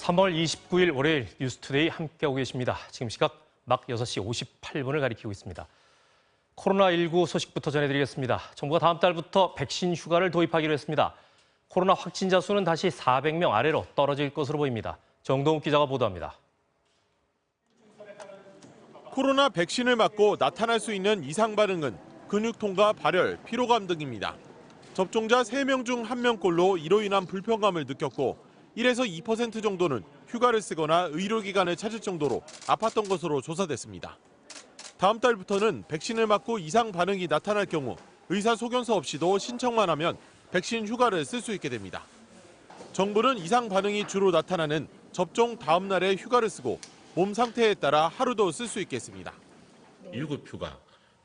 3월 29일 월요일 뉴스투데이 함께하고 계십니다. 지금 시각 막 6시 58분을 가리키고 있습니다. 코로나19 소식부터 전해드리겠습니다. 정부가 다음 달부터 백신 휴가를 도입하기로 했습니다. 코로나 확진자 수는 다시 400명 아래로 떨어질 것으로 보입니다. 정동욱 기자가 보도합니다. 코로나 백신을 맞고 나타날 수 있는 이상 반응은 근육통과 발열, 피로감 등입니다. 접종자 3명 중 1명꼴로 이로 인한 불편감을 느꼈고 1에서 2% 정도는 휴가를 쓰거나 의료기관을 찾을 정도로 아팠던 것으로 조사됐습니다. 다음 달부터는 백신을 맞고 이상 반응이 나타날 경우 의사소견서 없이도 신청만 하면 백신 휴가를 쓸 수 있게 됩니다. 정부는 이상 반응이 주로 나타나는 접종 다음 날에 휴가를 쓰고 몸 상태에 따라 하루도 쓸 수 있겠습니다. 유급휴가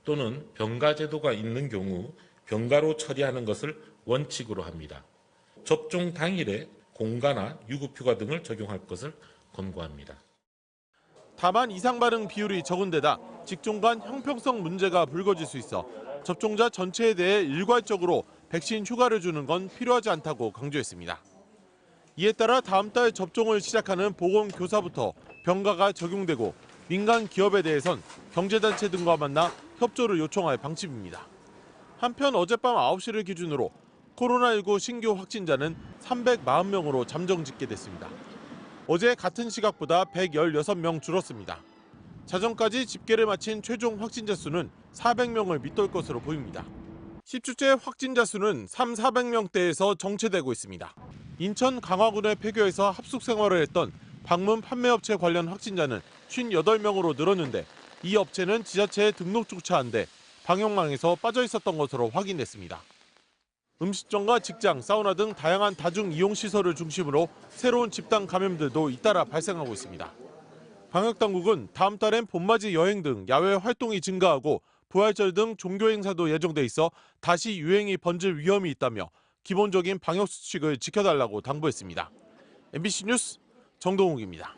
또는 병가 제도가 있는 경우 병가로 처리하는 것을 원칙으로 합니다. 접종 당일에 공가나 유급휴가 등을 적용할 것을 권고합니다. 다만 이상 반응 비율이 적은 데다 직종 간 형평성 문제가 불거질 수 있어 접종자 전체에 대해 일괄적으로 백신 휴가를 주는 건 필요하지 않다고 강조했습니다. 이에 따라 다음 달 접종을 시작하는 보건교사부터 병가가 적용되고 민간 기업에 대해선 경제단체 등과 만나 협조를 요청할 방침입니다. 한편 어젯밤 9시를 기준으로 코로나19 신규 확진자는 340명으로 잠정 집계됐습니다. 어제 같은 시각보다 116명 줄었습니다. 자정까지 집계를 마친 최종 확진자 수는 400명을 밑돌 것으로 보입니다. 10주째 확진자 수는 400명대에서 정체되고 있습니다. 인천 강화군의 폐교에서 합숙 생활을 했던 방문 판매업체 관련 확진자는 58명으로 늘었는데 이 업체는 지자체에 등록조차 안 돼 방역망에서 빠져 있었던 것으로 확인됐습니다. 음식점과 직장, 사우나 등 다양한 다중이용시설을 중심으로 새로운 집단 감염들도 잇따라 발생하고 있습니다. 방역당국은 다음 달엔 봄맞이 여행 등 야외 활동이 증가하고 부활절 등 종교 행사도 예정돼 있어 다시 유행이 번질 위험이 있다며 기본적인 방역수칙을 지켜달라고 당부했습니다. MBC 뉴스 정동욱입니다.